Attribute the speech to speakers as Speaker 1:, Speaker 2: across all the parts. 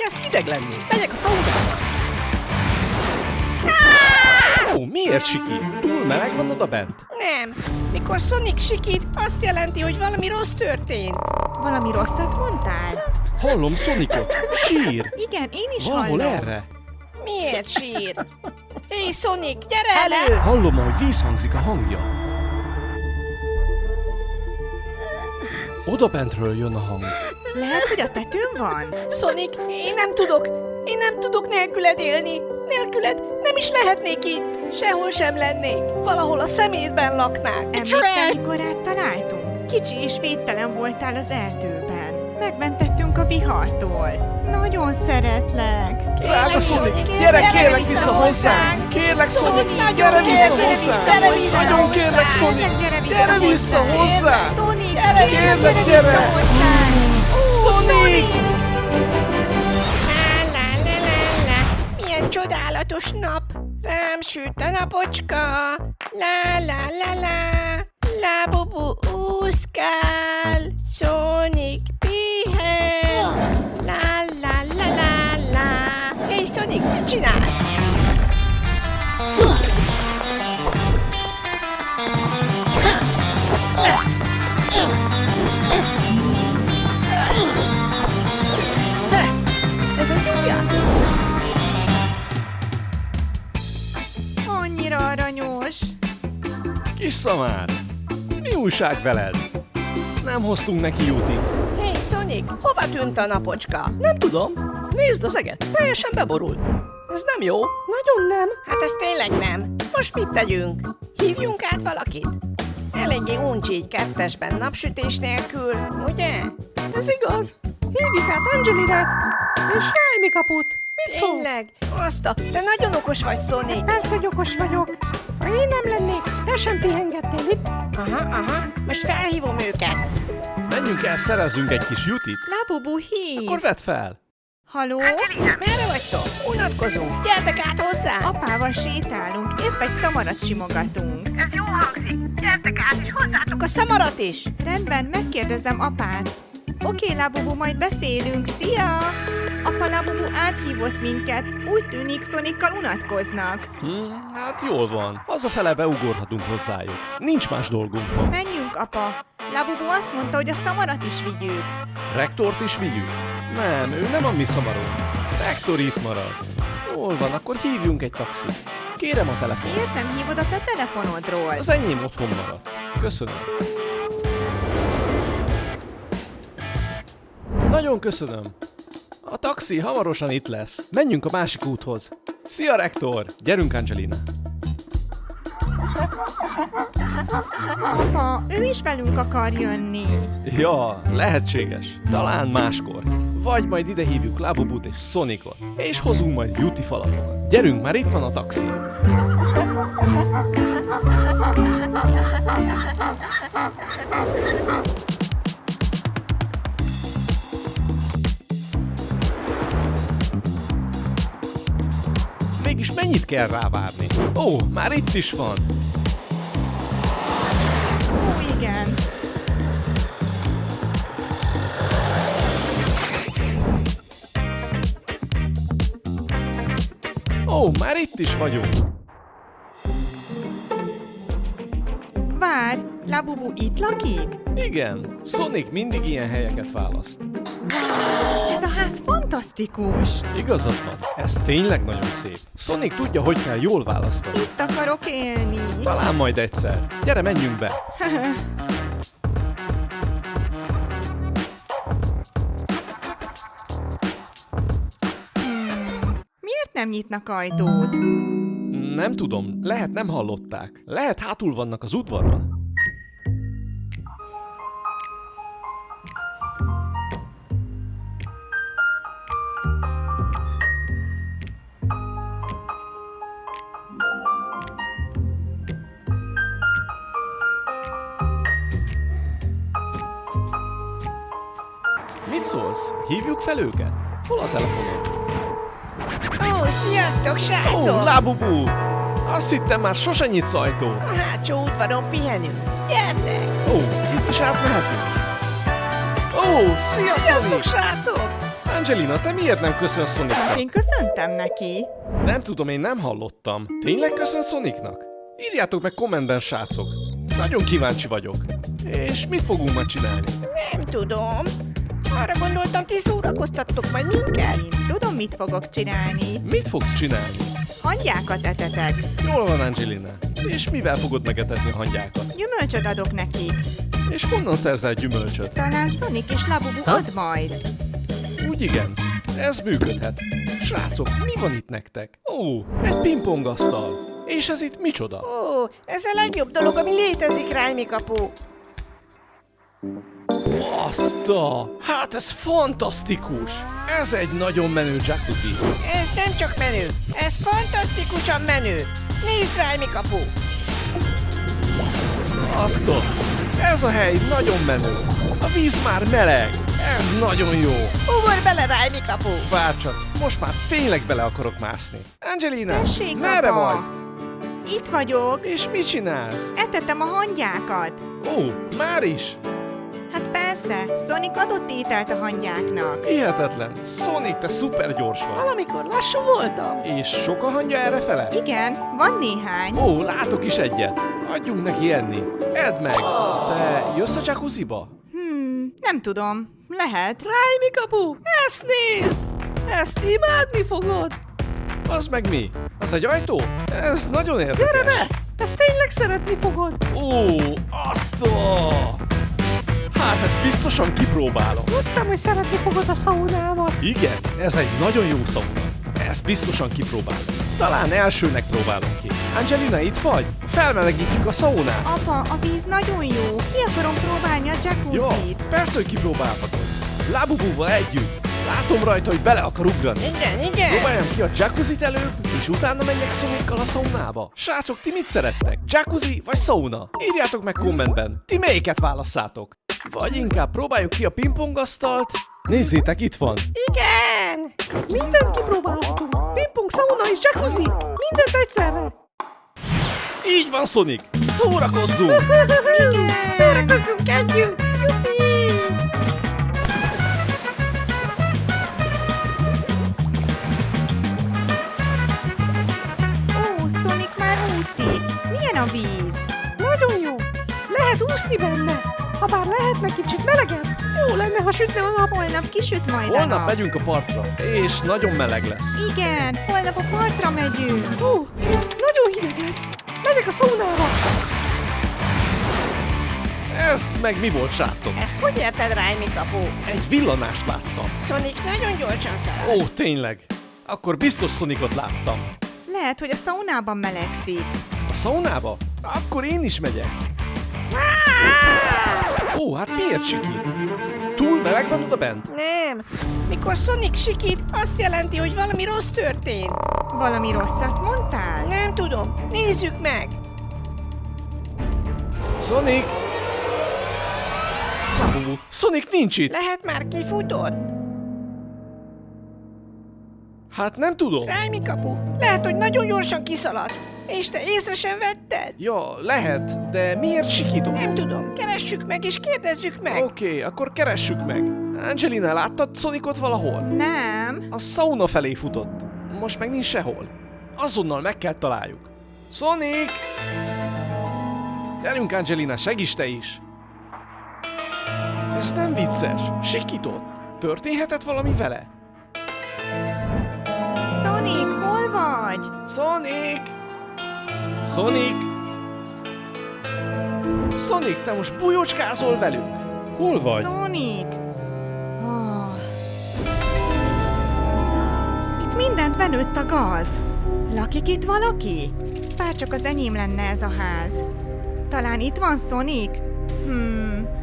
Speaker 1: Kezd hideg lenni. Megyek a szaunába. Ó, miért sikít? Túl meleg van oda bent?
Speaker 2: Nem. Mikor Sonic sikít, azt jelenti, hogy valami rossz történt.
Speaker 3: Valami rosszat mondtál?
Speaker 1: Hallom Sonicot. Sír.
Speaker 3: Igen, én is
Speaker 1: Valahol
Speaker 3: hallom.
Speaker 1: erre.
Speaker 2: Miért sír? Hé, Sonic, gyere elő!
Speaker 1: Hallom, ahogy vízhangzik a hangja. Oda bentről jön a hang.
Speaker 3: Lehet, hogy a tetőn van?
Speaker 2: Sonic, én nem tudok nélküled élni. Nélküled nem is lehetnék itt. Sehol sem lennék. Valahol a szemétben laknák.
Speaker 3: Emlékszel, mikor találtunk? Kicsi és védtelen voltál az erdőben. Megmentettünk a vihartól. Nagyon szeretlek.
Speaker 1: Drága Sonic,
Speaker 2: Sonic,
Speaker 1: gyere kérlek vissza hozzánk! Kérlek Sonic, gyere vissza hozzánk! Nagyon kérlek Sonic, gyere vissza hozzánk!
Speaker 3: Sonic,
Speaker 1: Kérlek,
Speaker 3: gyere
Speaker 1: gyere!
Speaker 3: vissza hozzánk!
Speaker 1: Sonic!
Speaker 2: Lá, lá, lá, lá, lá. Milyen csodálatos nap. Rám süt a napocska. Lá, lá, lá, lá. Lábubu úszkál. Sonic pihen. Lá, lá, lá, lá, lá. Hé, Sonic, mit csinálsz? Ez az ujja?
Speaker 3: Annyira aranyos.
Speaker 1: Kis szamár, mi újság veled? Nem hoztunk neki jutit.
Speaker 2: Hé, Sonic, hova tűnt a napocska?
Speaker 1: Nem tudom. Nézd az eget, teljesen beborult. Ez nem jó.
Speaker 2: Nagyon nem. Hát ez tényleg nem. Most mit tegyünk? Hívjunk át valakit? Eléggé uncsi így kettesben, napsütés nélkül, ugye?
Speaker 1: Ez igaz. Hívjuk át Angelinát és Raimi kaput. Mit szólsz?
Speaker 2: Tényleg? Te nagyon okos vagy, Sonic.
Speaker 4: Persze, hogy okos vagyok. Ha én nem lennék, te sem pihengettél itt.
Speaker 2: Aha. Most felhívom őket.
Speaker 1: Menjünk el, szerezzünk egy kis jutit.
Speaker 3: Labubu hív.
Speaker 1: Akkor vedd fel.
Speaker 3: Haló?
Speaker 2: Merre vagytok? Unatkozunk. Gyertek át hozzá.
Speaker 3: Apával sétálunk, épp egy szamarat simogatunk.
Speaker 2: Ez jó hangzik. Gyertek át és hozzátok a szamarat is.
Speaker 3: Rendben, megkérdezem apát. Oké, Labubu, majd beszélünk. Szia! Apa Labubu áthívott minket. Úgy tűnik, Sonikkal unatkoznak.
Speaker 1: Hát jól van. Hazafele beugorhatunk hozzájuk. Nincs más dolgunk ma.
Speaker 3: Menjünk, apa. Labubu azt mondta, hogy a szamarat is vigyük.
Speaker 1: Rektort is vigyük? Nem, ő nem a mi szamarunk. Rektor itt marad. Jól van, akkor hívjunk egy taxit. Kérem a telefont.
Speaker 3: Miért nem hívod a te telefonodról?
Speaker 1: Az enyém otthon maradt. Köszönöm. Nagyon köszönöm. A taxi hamarosan itt lesz. Menjünk a másik úthoz. Szia, rektor! Gyerünk, Angelina.
Speaker 3: Apa, ő is velünk akar jönni.
Speaker 1: Ja, lehetséges. Talán máskor. Vagy majd ide hívjuk Labubut és Sonicot. És hozunk majd juti falatokat. Gyerünk, már itt van a taxi. Mégis mennyit kell rávárni? Ó, már itt is van.
Speaker 3: Ó, igen.
Speaker 1: Ó, már itt is vagyunk.
Speaker 3: Várj, Labubu itt lakik?
Speaker 1: Igen, Sonic mindig ilyen helyeket választ.
Speaker 3: Ez a ház fantasztikus.
Speaker 1: Igazad van, ez tényleg nagyon szép. Sonic tudja, hogy kell jól választani.
Speaker 3: Itt akarok élni.
Speaker 1: Talán majd egyszer. Gyere, menjünk be.
Speaker 3: Miért nem nyitnak ajtót?
Speaker 1: Nem tudom, lehet nem hallották. Lehet hátul vannak az udvaron. Mit szólsz? Hívjuk fel őket? Hol a telefonod?
Speaker 2: Ó, sziasztok,
Speaker 1: Ó,
Speaker 2: srácok!
Speaker 1: Labubu! Azt hittem, már sose nyitsz ajtót.
Speaker 2: A hátsó udvaron pihenünk. Gyertek!
Speaker 1: Ó, itt is átmehetünk. Ó, szia,
Speaker 2: Sziasztok,
Speaker 1: Sonic!
Speaker 2: srácok!
Speaker 1: Angelina, te miért nem köszönsz Sonicnak?
Speaker 3: Én köszöntem neki.
Speaker 1: Nem tudom, én nem hallottam. Tényleg köszön Sonicnak? Írjátok meg kommentben, srácok. Nagyon kíváncsi vagyok. És mit fogunk ma csinálni?
Speaker 2: Nem tudom. Arra gondoltam, ti szórakoztattok majd minket.
Speaker 3: Én tudom, mit fogok csinálni.
Speaker 1: Mit fogsz csinálni?
Speaker 3: Hangyákat etetek.
Speaker 1: Jól van, Angelina. És mivel fogod megetetni a hangyákat?
Speaker 3: Gyümölcsöt adok nekik.
Speaker 1: És honnan szerzel gyümölcsöt?
Speaker 3: Talán Sonic és Labubu ad majd.
Speaker 1: Úgy igen, ez működhet. Srácok, mi van itt nektek? Ó, egy pingpongasztal. És ez itt micsoda?
Speaker 2: Ó, ez a legjobb dolog, ami létezik, Rájmi kapu.
Speaker 1: Baszta! Hát ez fantasztikus! Ez egy nagyon menő jacuzzi.
Speaker 2: Ez nem csak menő, ez fantasztikusan menő. Nézd, Rájmi kapu.
Speaker 1: Baszta! Ez a hely nagyon menő. A víz már meleg. Ez nagyon jó.
Speaker 2: Ugorj bele, Rájmi kapu.
Speaker 1: Várj csak, most már tényleg bele akarok mászni. Angelina,
Speaker 3: Tessék,
Speaker 1: merre
Speaker 3: apa.
Speaker 1: vagy?
Speaker 3: Itt vagyok.
Speaker 1: És mit csinálsz?
Speaker 3: Etettem a hangyákat.
Speaker 1: Ó, már is?
Speaker 3: Hát persze, Sonic adott ételt a hangyáknak.
Speaker 1: Hihetetlen. Sonic, te szuper gyors vagy.
Speaker 2: Valamikor lassú voltam.
Speaker 1: És sok a hangya errefele?
Speaker 3: Igen, van néhány.
Speaker 1: Ó, látok is egyet. Adjunk neki enni. Edd meg. Te jössz a jacuzziba?
Speaker 3: Nem tudom. Lehet.
Speaker 2: Rájmi kapu, ezt nézd. Ezt imádni fogod.
Speaker 1: Az meg mi? Az egy ajtó? Ez nagyon érdekes.
Speaker 2: Gyere be, ezt tényleg szeretni fogod.
Speaker 1: Ó, azt a... Hát ezt biztosan kipróbálom.
Speaker 4: Tudtam, hogy szeretni fogod a szaunámat.
Speaker 1: Igen, ez egy nagyon jó szauna. Ezt biztosan kipróbálom. Talán elsőnek próbálom ki. Angelina, itt vagy? Felmelegítjük a szaunát.
Speaker 3: Apa, a víz nagyon jó. Ki akarom próbálni a
Speaker 1: Jó,
Speaker 3: jacuzzit.
Speaker 1: persze, hogy kipróbálhatod. Labubuval együtt. Látom rajta, hogy bele akar ugrani.
Speaker 2: Igen, igen.
Speaker 1: Próbáljam ki a jacuzzit előbb, és utána menjek Sonicccal a szaunába. Srácok, ti mit szerettek? Jacuzzi vagy sauna? Írjátok meg kommentben. Ti melyiket válasszátok? Vagy inkább próbáljuk ki a pingpongasztalt? Nézzétek, itt van.
Speaker 2: Igen.
Speaker 4: Mindent kipróbálhatunk. Pingpong, sauna és jacuzzi. Mindent egyszerre.
Speaker 1: Így van, Sonic. Szórakozzunk!
Speaker 2: Szórakozzunk együtt. Jupi.
Speaker 3: Ó, Sonic már úszik. Milyen a víz?
Speaker 4: Nagyon jó. Lehet úszni benne. Habár lehetne kicsit melegebb. Jó lenne, ha sütne a nap.
Speaker 3: Holnap kisüt majd a
Speaker 1: Holnap
Speaker 3: nap.
Speaker 1: megyünk a partra, és nagyon meleg lesz.
Speaker 3: Igen, holnap a partra megyünk.
Speaker 4: Ó, nagyon hideg lett. Megyek a szaunába.
Speaker 1: Ez meg mi volt, srácok?
Speaker 2: Ezt hogy érted, Rájmi kapu?
Speaker 1: Egy villanást láttam.
Speaker 2: Sonic nagyon gyorsan szalad.
Speaker 1: Ó, tényleg. Akkor biztos Sonicot láttam.
Speaker 3: Lehet, hogy a szaunában melegszik.
Speaker 1: A szaunába? Akkor én is megyek. Ó, hát miért sikít? Túl meleg van oda bent?
Speaker 2: Nem. Mikor Sonic sikít, azt jelenti, hogy valami rossz történt.
Speaker 3: Valami rosszat mondtál?
Speaker 2: Nem tudom. Nézzük meg.
Speaker 1: Sonic! Labubu, Sonic nincs itt!
Speaker 2: Lehet már kifutott?
Speaker 1: Hát nem tudom.
Speaker 2: Rájmi kapu. Lehet, hogy nagyon gyorsan kiszaladt. És te észre sem vetted?
Speaker 1: Ja, lehet, de miért sikítok?
Speaker 2: Nem tudom. Keressük meg és kérdezzük meg.
Speaker 1: Oké, akkor keressük meg. Angelina, láttad Sonicot valahol?
Speaker 3: Nem.
Speaker 1: A sauna felé futott. Most meg nincs sehol. Azonnal meg kell találjuk. Sonic! Gyerünk, Angelina, segíts te is! Ez nem vicces. Sikított. Történhetett valami vele?
Speaker 3: Sonic, hol vagy?
Speaker 1: Sonic! Sonic! Sonic, te most bujócskázol velünk? Hol vagy?
Speaker 3: Sonic! Oh. Itt mindent benőtt a gaz. Lakik itt valaki? Bárcsak az enyém lenne ez a ház. Talán itt van Sonic?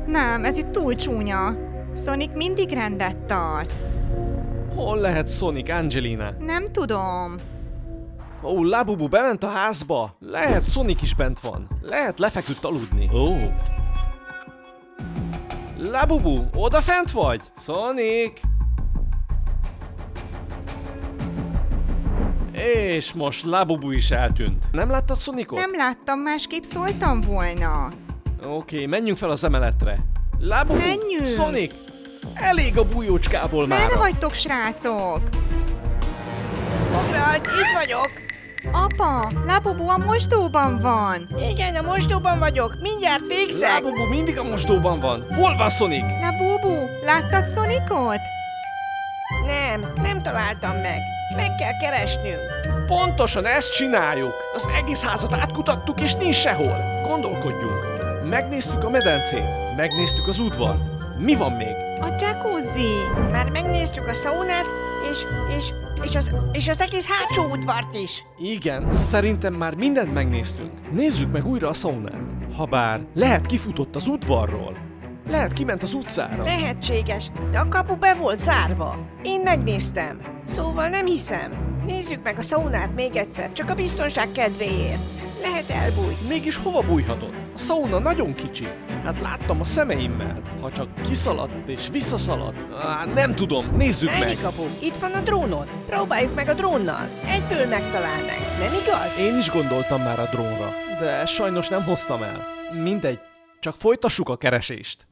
Speaker 3: Nem, ez itt túl csúnya. Sonic mindig rendet tart.
Speaker 1: Hol lehet Sonic, Angelina?
Speaker 3: Nem tudom.
Speaker 1: Ó, Labubu bement a házba. Lehet Sonic is bent van. Lehet lefeküdt aludni. Ó. Labubu, odafent vagy? Sonic! És most Labubu is eltűnt. Nem láttad Sonicot?
Speaker 3: Nem láttam, másképp szóltam volna.
Speaker 1: Oké, menjünk fel az emeletre. Labubu!
Speaker 3: Menjünk!
Speaker 1: Sonic! Elég a bújócskából
Speaker 3: Merre
Speaker 1: már.
Speaker 3: vagytok, srácok?
Speaker 2: Foglalt, itt vagyok.
Speaker 3: Apa, Labubu a mosdóban van.
Speaker 2: Igen, a mosdóban vagyok. Mindjárt végzek.
Speaker 1: Labubu mindig a mosdóban van. Hol van Sonic?
Speaker 3: Labubu, láttad Sonicot?
Speaker 2: Nem találtam meg. Meg kell keresnünk.
Speaker 1: Pontosan ezt csináljuk. Az egész házat átkutattuk, és nincs sehol. Gondolkodjunk. Megnéztük a medencét, megnéztük az udvart. Mi van még?
Speaker 3: A jacuzzi.
Speaker 2: Már megnéztük a szaunát, és az egész hátsó udvart is.
Speaker 1: Igen, szerintem már mindent megnéztünk. Nézzük meg újra a szaunát. Habár lehet kifutott az udvarról. Lehet kiment az utcára.
Speaker 2: Lehetséges, de a kapu be volt zárva. Én megnéztem. Szóval nem hiszem. Nézzük meg a szaunát még egyszer, csak a biztonság kedvéért. Lehet elbújt.
Speaker 1: Mégis hova bújhatott? A szauna nagyon kicsi. Hát láttam a szemeimmel. Ha csak kiszaladt és visszaszaladt. Nem tudom, nézzük meg.
Speaker 2: Ennyi kapu, itt van a drónod. Próbáljuk meg a drónnal. Egyből megtalálnánk, nem igaz?
Speaker 1: Én is gondoltam már a drónra, de sajnos nem hoztam el. Mindegy, csak folytassuk a keresést.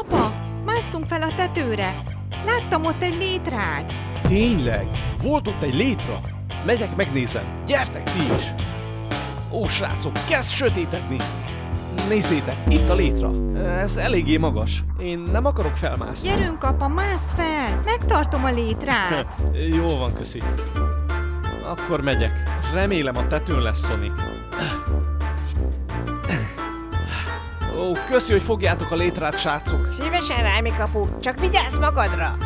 Speaker 3: Apa, másszunk fel a tetőre. Láttam ott egy létrát.
Speaker 1: Tényleg? Volt ott egy létra? Megyek, megnézem. Gyertek ti is! Ó, srácok, kezd sötétedni! Nézzétek, itt a létra. Ez eléggé magas. Én nem akarok felmászni.
Speaker 3: Gyerünk, apa, mász fel. Megtartom a létrát.
Speaker 1: Jól van, köszi. Akkor megyek. Remélem a tetőn lesz Sonic. Ó, köszi, hogy fogjátok a létrát, srácok.
Speaker 2: Szívesen, Rájmi kapu, csak vigyázz magadra.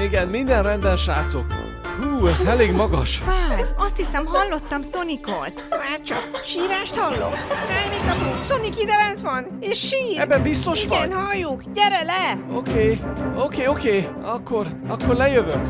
Speaker 1: Igen, minden rendben, srácok. Hú, ez elég magas.
Speaker 3: Várj, azt hiszem hallottam Sonicot.
Speaker 2: Már csak sírást hallok. Rájmi kapu, Sonic ide lent van, és sír.
Speaker 1: Ebben biztos
Speaker 2: Igen,
Speaker 1: vagy?
Speaker 2: halljuk, gyere le.
Speaker 1: Oké. Akkor lejövök.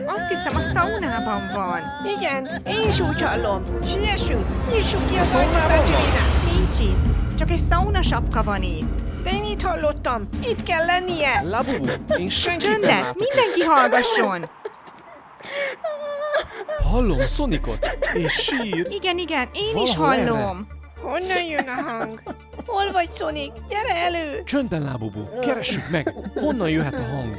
Speaker 3: Azt hiszem a szaunában van.
Speaker 2: Igen, én is úgy hallom. Siessünk, nyissuk ki a
Speaker 1: szaunában
Speaker 2: szajtot,
Speaker 1: van?
Speaker 2: Angelina.
Speaker 3: Nincs itt, csak egy saunasapka van itt.
Speaker 2: De én itt hallottam, itt kell lennie.
Speaker 1: Labubu, én senkit nem
Speaker 3: Csöndet,
Speaker 1: látok.
Speaker 3: mindenki hallgasson.
Speaker 1: Hallom Sonicot, és sír.
Speaker 3: Igen, én is
Speaker 1: Valahol
Speaker 3: hallom.
Speaker 2: Honnan jön a hang? Hol vagy, Sonic? Gyere elő.
Speaker 1: Csöndben, Labubu, keressük meg, honnan jöhet a hang.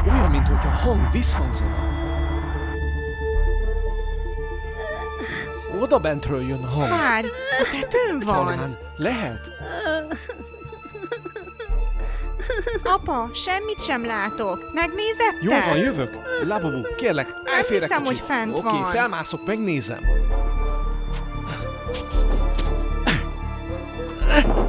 Speaker 1: Olyan, mintha a hang visszhangzana. Oda bentről jön a hang.
Speaker 3: Várj, a tetőn van.
Speaker 1: Talán lehet?
Speaker 3: Apa, semmit sem látok. Megnézette?
Speaker 1: Jól van, jövök. Labubu, kérlek, állj félre
Speaker 3: hiszem,
Speaker 1: kicsit.
Speaker 3: hogy fent
Speaker 1: Oké,
Speaker 3: van.
Speaker 1: felmászok, megnézem.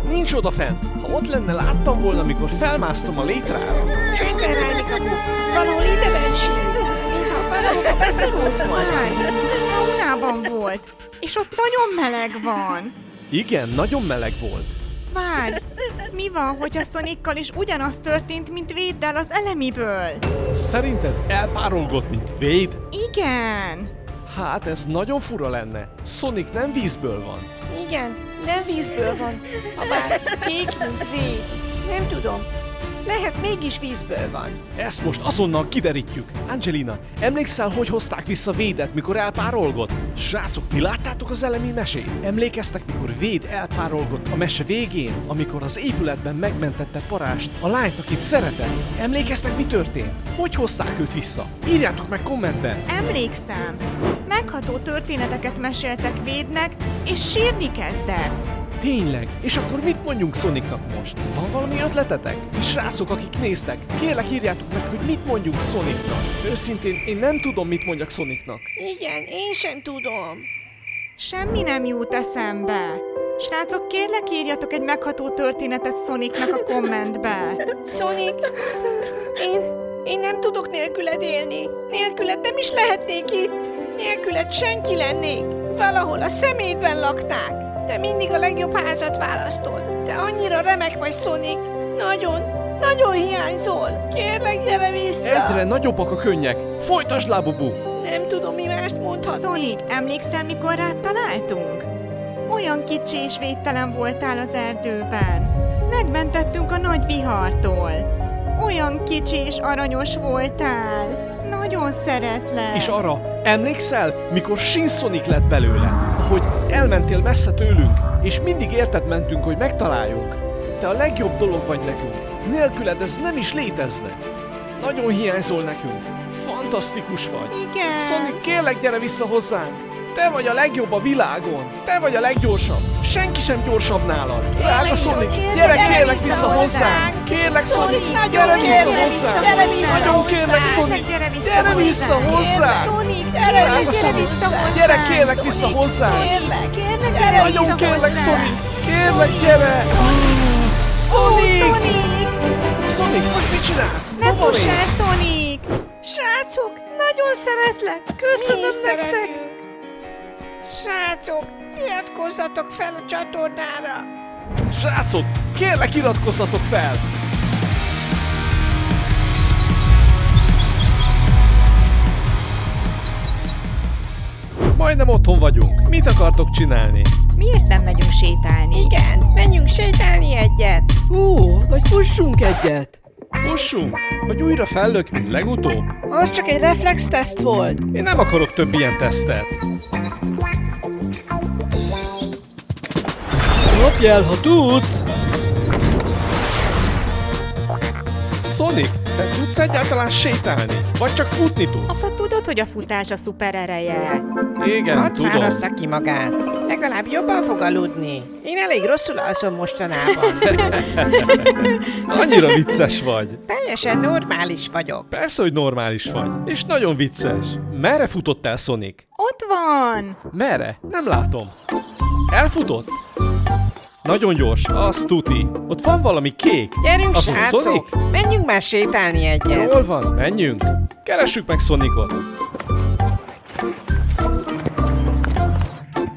Speaker 1: Nincs oda fent. Ha ott lenne, láttam volna, amikor felmásztam a létrára.
Speaker 2: Csöndben, Rájmi kapu. Valahol ide bent sír. Mintha valahol beszorult volna.
Speaker 3: Várj, a szaunában volt. És ott nagyon meleg van.
Speaker 1: Igen, nagyon meleg volt.
Speaker 3: Várj, mi van, hogyha Sonikkal is ugyanaz történt, mint Véddel az Elemiből?
Speaker 1: Szerinted elpárolgott, mint Wade?
Speaker 3: Igen.
Speaker 1: Hát ez nagyon fura lenne. Sonic nem vízből van.
Speaker 2: Igen, nem vízből van. Habár kék, mint véd. Nem tudom. Lehet mégis vízből van.
Speaker 1: Ezt most azonnal kiderítjük. Angelina, emlékszel, hogy hozták vissza Védet, mikor elpárolgott? Srácok, ti láttátok az elemi mesét? Emlékeztek, mikor Véd elpárolgott a mese végén, amikor az épületben megmentette Parást, a lányt, akit szeretett? Emlékeztek, mi történt? Hogy hozták őt vissza? Írjátok meg kommentben!
Speaker 3: Emlékszem. Megható történeteket meséltek Védnek, és sírni kezdett.
Speaker 1: Tényleg? És akkor mit mondjunk Sonicnak most? Van valami ötletetek? És srácok, akik néztek, kérlek írjátok meg, hogy mit mondjunk Sonicnak. Őszintén, én nem tudom, mit mondjak Sonicnak.
Speaker 2: Igen, én sem tudom.
Speaker 3: Semmi nem jut eszembe. Srácok, kérlek írjatok egy megható történetet Sonicnak a kommentbe.
Speaker 2: Sonic, én nem tudok nélküled élni. Nélküled nem is lehetnék itt. Nélküled senki lennék. Valahol a szemétben laknák. Te mindig a legjobb házat választod. Te annyira remek vagy, Sonic. Nagyon hiányzol. Kérlek, gyere vissza.
Speaker 1: Egyre nagyobbak a könnyek. Folytasd, Labubu!
Speaker 2: Nem tudom, mi mást mondhatni.
Speaker 3: Sonic, emlékszel, mikor rád találtunk? Olyan kicsi és védtelen voltál az erdőben. Megmentettünk a nagy vihartól. Olyan kicsi és aranyos voltál. Nagyon szeretlek.
Speaker 1: És arra emlékszel, mikor Shin Sonic lett belőled? Ahogy elmentél messze tőlünk, és mindig érted mentünk, hogy megtaláljunk. Te a legjobb dolog vagy nekünk. Nélküled ez nem is létezne. Nagyon hiányzol nekünk. Fantasztikus vagy.
Speaker 3: Igen.
Speaker 1: Sonic, kérlek, gyere vissza hozzánk. Te vagy a legjobb a világon. Te vagy a leggyorsabb. Senki sem gyorsabb nálad. Drága Sonic, gyere kérlek vissza hozzánk. Kérlek Sonic, gyere vissza hozzánk. Nagyon kérlek Sonic, gyere vissza hozzánk.
Speaker 3: Sonic,
Speaker 1: Drága
Speaker 3: gyere
Speaker 1: Sonic,
Speaker 3: vissza hozzánk.
Speaker 1: gyere kérlek vissza hozzánk.
Speaker 3: Kérlek, gyere
Speaker 1: Nagyon
Speaker 3: vissza
Speaker 1: kérlek
Speaker 3: hozzánk.
Speaker 1: Sonic, kérlek gyere. Sonic!
Speaker 3: Sonic!
Speaker 1: Sonic, most mit csinálsz?
Speaker 3: Ne
Speaker 1: Hova
Speaker 3: fuss el,
Speaker 1: mész?
Speaker 3: Sonic!
Speaker 4: Srácok, nagyon szeretlek. Köszönöm
Speaker 2: Mi is
Speaker 4: nektek.
Speaker 2: szeretünk. Srácok, iratkozzatok fel a csatornára.
Speaker 1: Srácok, kérlek iratkozzatok fel! Majdnem otthon vagyunk. Mit akartok csinálni?
Speaker 3: Miért nem megyünk sétálni?
Speaker 2: Igen, menjünk sétálni egyet.
Speaker 4: Vagy fussunk egyet.
Speaker 1: Fussunk? Vagy újra fellök, mint legutóbb?
Speaker 4: Az csak egy reflex teszt volt.
Speaker 1: Én nem akarok több ilyen tesztet.
Speaker 4: Kapj el, ha tudsz.
Speaker 1: Sonic, te tudsz egyáltalán sétálni? Vagy csak futni tudsz?
Speaker 3: Apa, tudod, hogy a futás a szuper ereje?
Speaker 1: Igen,
Speaker 2: Hadd
Speaker 1: tudom.
Speaker 2: fárassza ki magát. Legalább jobban fog aludni. Én elég rosszul alszom mostanában.
Speaker 1: Annyira vicces vagy.
Speaker 2: Teljesen normális vagyok.
Speaker 1: Persze, hogy normális vagy. És nagyon vicces. Merre futottál, Sonic?
Speaker 3: Ott van!
Speaker 1: Merre? Nem látom. Elfutott? Nagyon gyors, az tuti. Ott van valami kék.
Speaker 2: Gyerünk,
Speaker 1: Az ott
Speaker 2: srácok!
Speaker 1: Sonic?
Speaker 2: Menjünk már sétálni egyet.
Speaker 1: Jól van, menjünk. Keressük meg Sonicot.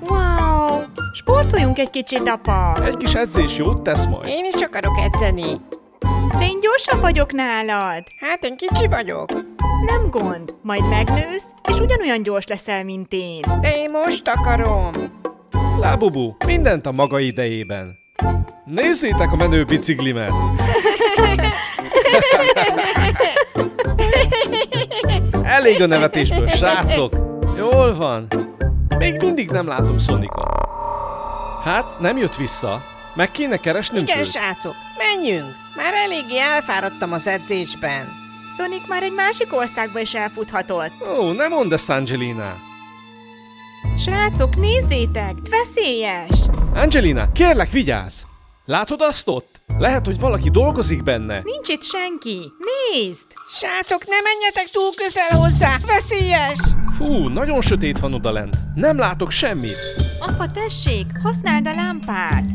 Speaker 3: Wow! Sportoljunk egy kicsit, apa!
Speaker 1: Egy kis edzés jót tesz majd.
Speaker 2: Én is akarok edzeni.
Speaker 3: De én gyorsabb vagyok nálad!
Speaker 2: Hát én kicsi vagyok.
Speaker 3: Nem gond, majd megnősz, és ugyanolyan gyors leszel, mint én.
Speaker 2: De én most akarom.
Speaker 1: Lábubu, mindent a maga idejében. Nézzétek a menő biciklimet. Elég a nevetésből, srácok. Jól van. Még mindig nem látom Sonicot. Hát, nem jött vissza. Meg kéne keresnünk
Speaker 2: Igen,
Speaker 1: őt.
Speaker 2: srácok, menjünk. Már eléggé elfáradtam az edzésben.
Speaker 3: Sonic már egy másik országba is elfuthatott.
Speaker 1: Ó, nem mondd ezt, Angelina.
Speaker 3: Srácok, nézzétek! Veszélyes!
Speaker 1: Angelina, kérlek, vigyázz! Látod azt ott? Lehet, hogy valaki dolgozik benne.
Speaker 3: Nincs itt senki! Nézd!
Speaker 2: Srácok, ne menjetek túl közel hozzá! Veszélyes!
Speaker 1: Fú, nagyon sötét van odalent. Nem látok semmit.
Speaker 3: Apa, tessék, használd a lámpát!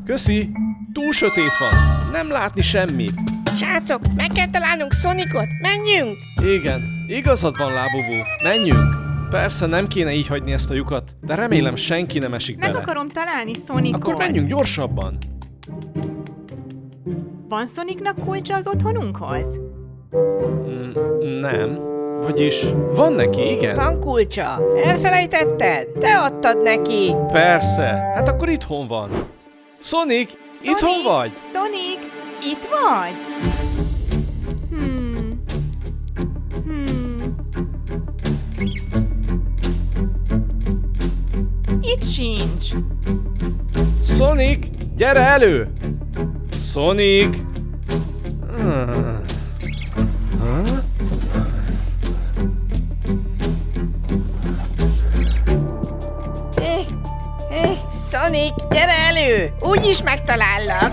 Speaker 1: Köszi. Túl sötét van. Nem látni semmit.
Speaker 2: Srácok, meg kell találnunk Sonicot! Menjünk!
Speaker 1: Igen, igazad van, Lábubú. Menjünk. Persze nem kéne így hagyni ezt a lyukat, de remélem senki nem esik
Speaker 3: Meg
Speaker 1: bele.
Speaker 3: akarom találni Sonicot.
Speaker 1: Akkor menjünk gyorsabban.
Speaker 3: Van Sonicnak kulcsa az otthonunkhoz?
Speaker 1: Nem. Vagyis van neki, igen?
Speaker 2: Van kulcsa. Elfelejtetted? Te adtad neki.
Speaker 1: Persze. Hát akkor itthon van. Sonic, itthon vagy?
Speaker 3: Sonic, itt vagy? Itt sincs.
Speaker 1: Sonic, gyere elő! Sonic!
Speaker 2: Sonic, gyere elő! Úgyis megtalállak.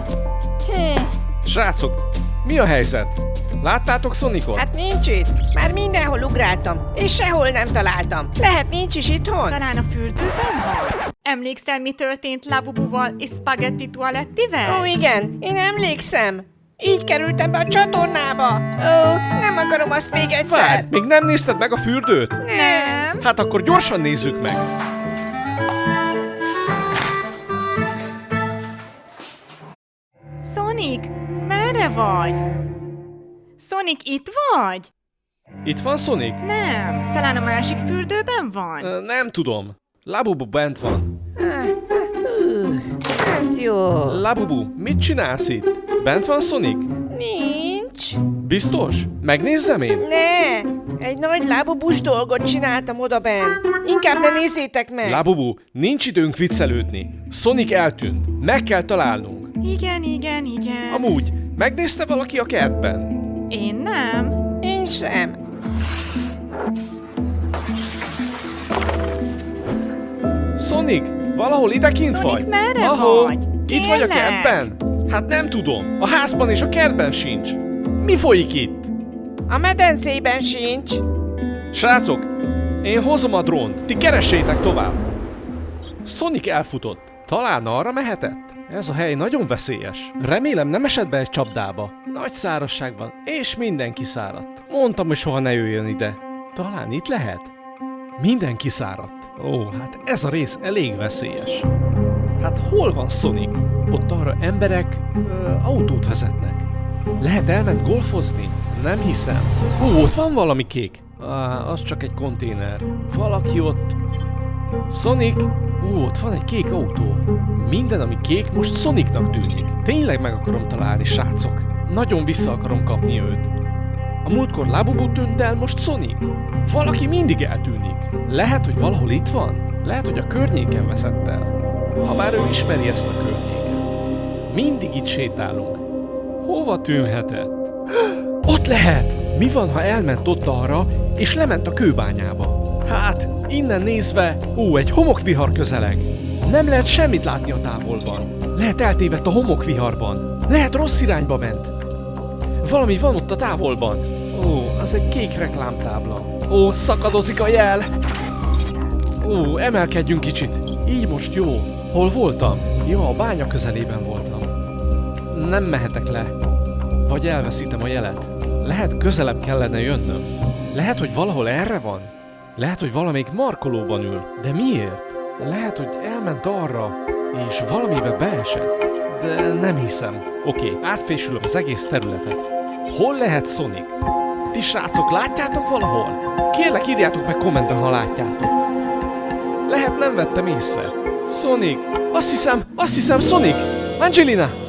Speaker 1: Srácok, mi a helyzet? Láttátok Sonicot?
Speaker 2: Hát nincs itt. Már mindenhol ugráltam, és sehol nem találtam. Lehet nincs is itthon?
Speaker 3: Talán a fürdőben van? Emlékszel, mi történt Labubuval és Spaghetti Toalettivel?
Speaker 2: Ó, igen, én emlékszem. Így kerültem be a csatornába. Ó, nem akarom azt még egyszer.
Speaker 1: Várj, még nem nézted meg a fürdőt?
Speaker 3: Nem.
Speaker 1: Hát akkor gyorsan nézzük meg.
Speaker 3: Sonic, merre vagy? Sonic, itt vagy?
Speaker 1: Itt van Sonic?
Speaker 3: Nem. Talán a másik fürdőben van?
Speaker 1: Nem tudom. Labubu bent van.
Speaker 2: Ez jó.
Speaker 1: Labubu, mit csinálsz itt? Bent van Sonic?
Speaker 2: Nincs.
Speaker 1: Biztos? Megnézzem én?
Speaker 2: Ne, Egy nagy lábubus dolgot csináltam odabenn. Inkább ne nézzétek meg.
Speaker 1: Labubu, nincs időnk viccelődni. Sonic eltűnt. Meg kell találnunk.
Speaker 3: Igen.
Speaker 1: Amúgy, megnézte valaki a kertben?
Speaker 3: Én nem.
Speaker 2: Én sem.
Speaker 1: Sonic, valahol idekint
Speaker 3: Sonic,
Speaker 1: vagy?
Speaker 3: merre
Speaker 1: Ahol?
Speaker 3: vagy?
Speaker 1: Itt vagy a
Speaker 3: Kérlek.
Speaker 1: kertben? Hát nem tudom. A házban és a kertben sincs. Mi folyik itt?
Speaker 2: A medencében sincs.
Speaker 1: Srácok, én hozom a drónt. Ti keressétek tovább. Sonic elfutott. Talán arra mehetett? Ez a hely nagyon veszélyes. Remélem nem esett be egy csapdába. Nagy szárazság van, és mindenki száradt. Mondtam, hogy soha ne jöjjön ide. Talán itt lehet? Mindenki száradt. Ó, hát ez a rész elég veszélyes. Hát hol van Sonic? Ott arra emberek autót vezetnek. Lehet elment golfozni? Nem hiszem. Ott van valami kék. Az csak egy konténer. Valaki ott... Sonic? Ott van egy kék autó. Minden, ami kék, most Sonicnak tűnik. Tényleg meg akarom találni, srácok. Nagyon vissza akarom kapni őt. A múltkor Labubu tűnt el, most Sonic. Valaki mindig eltűnik. Lehet, hogy valahol itt van? Lehet, hogy a környéken veszett el. Habár ő ismeri ezt a környéket. Mindig itt sétálunk. Hova tűnhetett? Ott lehet! Mi van, ha elment ott arra, és lement a kőbányába? Hát, innen nézve, egy homokvihar közeleg. Nem lehet semmit látni a távolban. Lehet eltévedt a homokviharban. Lehet rossz irányba ment. Valami van ott a távolban. Az egy kék reklámtábla. Szakadozik a jel. Emelkedjünk kicsit. Így most jó. Hol voltam? Jó, a bánya közelében voltam. Nem mehetek le. Vagy elveszítem a jelet. Lehet közelebb kellene jönnöm. Lehet, hogy valahol erre van. Lehet, hogy valamelyik markolóban ül. De miért? Lehet, hogy elment arra, és valamibe beesett. De nem hiszem. Oké, átfésülöm az egész területet. Hol lehet Sonic? Ti srácok, látjátok valahol? Kérlek, írjátok meg kommentben, ha látjátok. Lehet nem vettem észre. Sonic! Azt hiszem Sonic!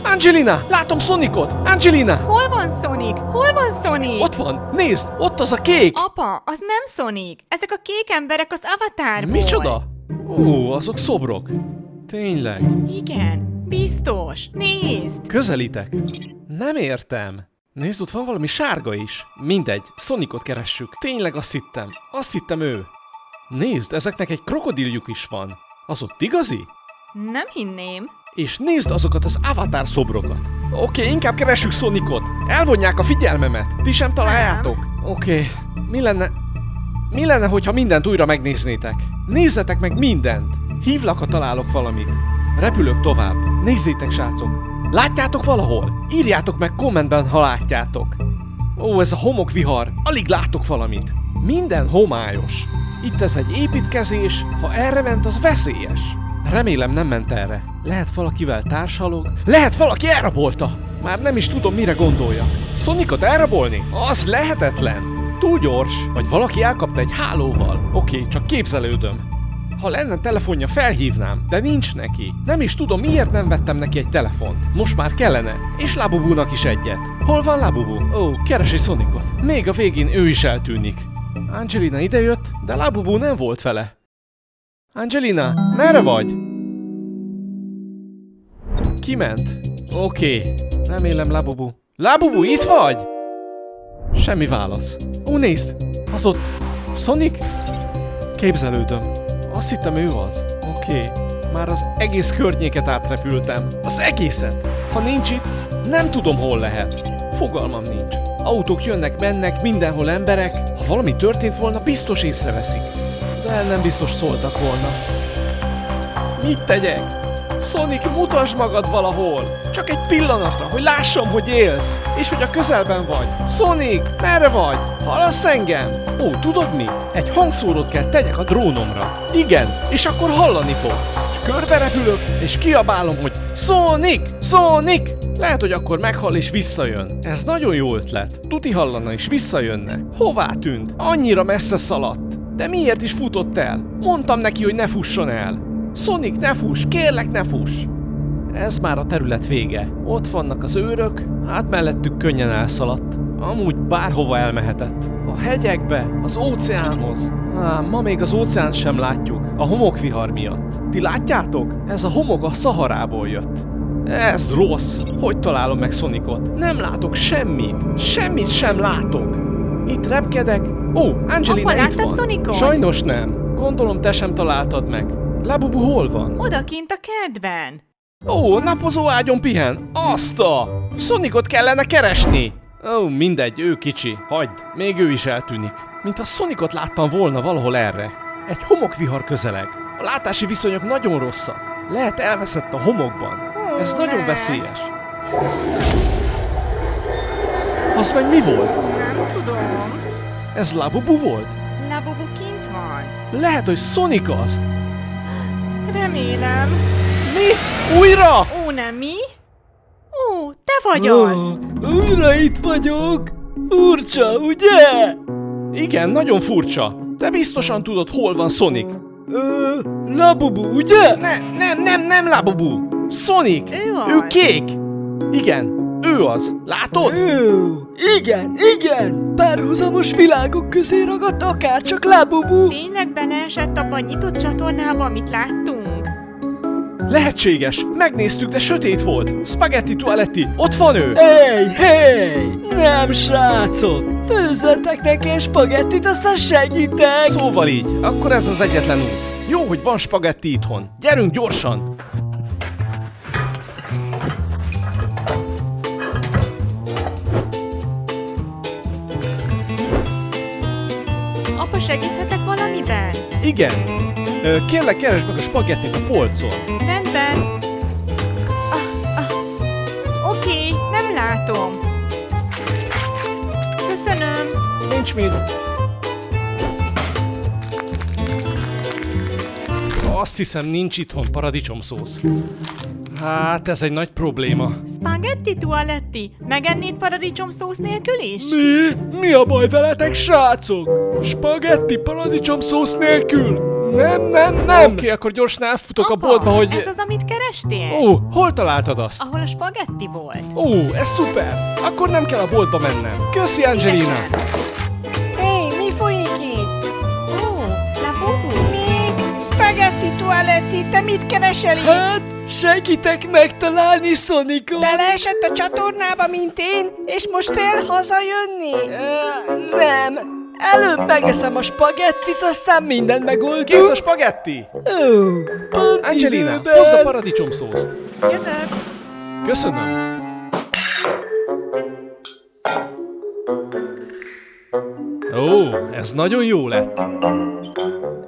Speaker 1: Angelina! Látom Sonicot! Angelina!
Speaker 3: Hol van Sonic? Hol van Sonic?
Speaker 1: Ott van! Nézd! Ott az a kék!
Speaker 3: Apa, az nem Sonic. Ezek a kék emberek az Avatarból.
Speaker 1: Micsoda? Azok szobrok. Tényleg.
Speaker 3: Igen, biztos. Nézd!
Speaker 1: Közelítek. Nem értem. Nézd, ott van valami sárga is. Mindegy, Sonicot keressük. Tényleg azt hittem ő. Nézd, ezeknek egy krokodiljuk is van. Az ott igazi?
Speaker 3: Nem hinném.
Speaker 1: És nézd azokat az Avatar szobrokat. Oké, inkább keressük Sonicot. Elvonják a figyelmemet. Ti sem találjátok? Oké. Mi lenne, hogyha mindent újra megnéznétek? Nézzetek meg mindent. Hívlak, ha találok valamit. Repülök tovább. Nézzétek, srácok. Látjátok valahol? Írjátok meg kommentben, ha látjátok. Ez a homokvihar. Alig látok valamit. Minden homályos. Itt ez egy építkezés. Ha erre ment, az veszélyes. Remélem nem ment erre. Lehet valakivel társalog? Lehet valaki elrabolta! Már nem is tudom, mire gondoljak. Sonicot elrabolni? Az lehetetlen. Túl gyors. Vagy valaki elkapta egy hálóval. Oké, csak képzelődöm. Ha lenne telefonja, felhívnám, de nincs neki. Nem is tudom, miért nem vettem neki egy telefont. Most már kellene. És Labubunak is egyet. Hol van Labubu? Keresi Sonicot. Még a végén ő is eltűnik. Angelina idejött, de Labubu nem volt vele. Angelina, merre vagy? Kiment? Oké. Remélem Labubu. Labubu, itt vagy? Semmi válasz. Nézd! Az ott... Sonic? Képzelődöm. Azt hittem ő az. Oké. Már az egész környéket átrepültem. Az egészet! Ha nincs itt, nem tudom, hol lehet. Fogalmam nincs. Autók jönnek-mennek, mindenhol emberek. Ha valami történt volna, biztos észreveszik. De nem biztos szóltak volna. Mit tegyek? Sonic, mutasd magad valahol! Csak egy pillanatra, hogy lássam, hogy élsz, és hogy a közelben vagy. Sonic, merre vagy? Hallasz engem? Tudod mi? Egy hangszórót kell tegyek a drónomra. Igen, és akkor hallani fog. És körberepülök, és kiabálom, hogy Sonic! Sonic! Lehet, hogy akkor meghall és visszajön. Ez nagyon jó ötlet. Tuti hallana és visszajönne. Hová tűnt? Annyira messze szaladt. De miért is futott el? Mondtam neki, hogy ne fusson el. Sonic, ne fuss! Kérlek, ne fuss! Ez már a terület vége. Ott vannak az őrök, hát mellettük könnyen elszaladt. Amúgy bárhova elmehetett. A hegyekbe, az óceánhoz. Ma még az óceánt sem látjuk, a homokvihar miatt. Ti látjátok? Ez a homok a Szaharából jött. Ez rossz. Hogy találom meg Sonicot? Nem látok semmit. Semmit sem látok. Itt repkedek. Ó, Angelina
Speaker 3: Apa,
Speaker 1: itt
Speaker 3: láttad
Speaker 1: van.
Speaker 3: Sonicot?
Speaker 1: Sajnos nem. Gondolom te sem találtad meg. Labubu hol van?
Speaker 3: Odakint a kertben.
Speaker 1: Ó, napozó ágyon pihen. Azt a! Sonicot kellene keresni. Ó, mindegy, ő kicsi. Hagyd, még ő is eltűnik. Mint a Sonicot láttam volna valahol erre. Egy homokvihar közeleg. A látási viszonyok nagyon rosszak. Lehet elveszett a homokban.
Speaker 3: Ó,
Speaker 1: Ez nagyon
Speaker 3: ne.
Speaker 1: veszélyes. Az meg mi volt?
Speaker 3: Nem tudom.
Speaker 1: Ez Labubu volt?
Speaker 3: Labubu kint van.
Speaker 1: Lehet, hogy Sonic az.
Speaker 3: Remélem.
Speaker 1: Mi? Újra?
Speaker 3: Ó, nem mi? Ó, te vagy az.
Speaker 5: Újra itt vagyok! Furcsa, ugye?
Speaker 1: Igen, nagyon furcsa. Te biztosan tudod, hol van Sonic.
Speaker 5: Labubu, ugye?
Speaker 1: Nem Labubu. Sonic.
Speaker 3: Ő az.
Speaker 1: Ő kék. Igen, ő az. Látod?
Speaker 5: Igen! Párhuzamos világok közé ragadt akárcsak Labubu!
Speaker 3: Tényleg beleesett abba a nyitott csatornába, amit láttunk?
Speaker 1: Lehetséges. Megnéztük, de sötét volt. Spaghetti Toaletti. Ott van ő.
Speaker 5: Hey! Nem, srácok! Főzzetek neki egy spagettit, aztán segítek!
Speaker 1: Szóval így. Akkor ez az egyetlen út. Jó, hogy van spagetti itthon. Gyerünk gyorsan.
Speaker 3: Apa, segíthetek valamiben?
Speaker 1: Igen. Kérlek, keresd meg a spagettit a polcon.
Speaker 3: Rendben. Oké, nem látom. Köszönöm.
Speaker 1: Nincs mit. Azt hiszem, nincs itthon paradicsomszósz. Hát, ez egy nagy probléma.
Speaker 3: Spaghetti Toaletti. Megennéd paradicsomszósz nélkül is?
Speaker 1: Mi a baj veletek, srácok? Spagetti paradicsomszósz nélkül? Nem. Oké, akkor gyorsan elfutok a boltba, hogy...
Speaker 3: ez az, amit kerestél?
Speaker 1: Ó, hol találtad azt?
Speaker 3: Ahol a spagetti volt.
Speaker 1: Ó, ez szuper! Akkor nem kell a boltba mennem. Köszi, Angelina!
Speaker 2: Hé, mi folyik itt?
Speaker 3: Ó, Labubu.
Speaker 2: Még? Spaghetti Toaletti, te mit keresel itt?
Speaker 5: Hát, segítek megtalálni Sonicot!
Speaker 2: Beleesett a csatornába, mint én, és most fél hazajönni?
Speaker 5: Nem! Előbb megeszem a spagettit, aztán mindent megoldjuk!
Speaker 1: Kész a spagetti!
Speaker 5: Ó, pont
Speaker 1: Angelina,
Speaker 5: időben.
Speaker 1: hozd a paradicsomszószt!
Speaker 3: Jövök.
Speaker 1: Köszönöm! Ó, ez nagyon jó lett!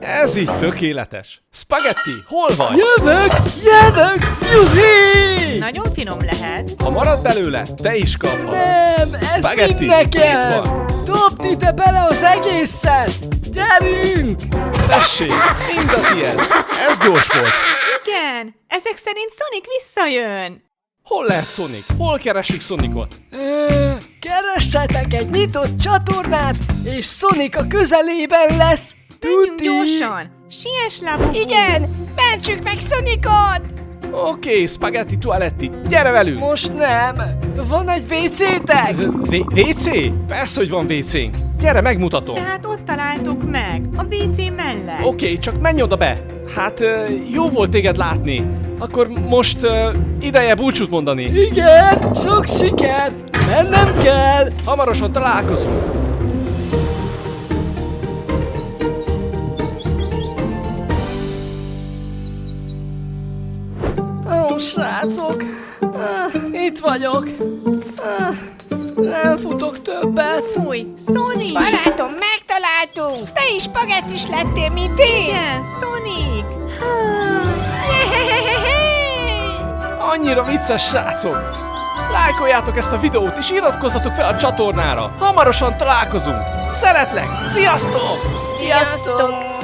Speaker 1: Ez így tökéletes! Spaghetti, hol vagy?
Speaker 5: Jövök! Juhi!
Speaker 3: Nagyon finom lehet.
Speaker 1: Ha marad belőle, te is kaphatsz!
Speaker 5: Nem, ez
Speaker 1: Spaghetti,
Speaker 5: mind nekem!
Speaker 1: itt van.
Speaker 5: Dobd ide bele az egészet! Gyerünk!
Speaker 1: Tessék, mind a tiéd! Ez gyors volt!
Speaker 3: Igen, ezek szerint Sonic visszajön.
Speaker 1: Hol lehet Sonic? Hol keressük Sonicot?
Speaker 5: Keressetek egy nyitott csatornát, és Sonic a közelében lesz!
Speaker 3: Menjünk
Speaker 5: Tuti!
Speaker 3: gyorsan. Siess, Labubu.
Speaker 2: Igen, mentsük meg Sonicot!
Speaker 1: Oké, Spaghetti Toaletti, gyere velünk!
Speaker 5: Most nem! Van egy WC-tek?
Speaker 1: WC? Persze, hogy van WC-nk. Gyere, megmutatom.
Speaker 3: Tehát ott találtuk meg, a WC mellett.
Speaker 1: Oké, csak menj oda be. Hát, jó volt téged látni. Akkor most ideje búcsút mondani.
Speaker 5: Igen, sok sikert! Mennem kell!
Speaker 1: Hamarosan találkozunk.
Speaker 5: Ó, srácok! Itt vagyok! Nem futok többet!
Speaker 3: Fúj, Sonic!
Speaker 2: Barátom, megtaláltunk! Te is spagettis lettél, mint én!
Speaker 3: Igen, Sonic!
Speaker 1: Annyira vicces, srácok! Lájkoljátok ezt a videót, és iratkozzatok fel a csatornára! Hamarosan találkozunk! Szeretlek! Sziasztok!
Speaker 2: Sziasztok!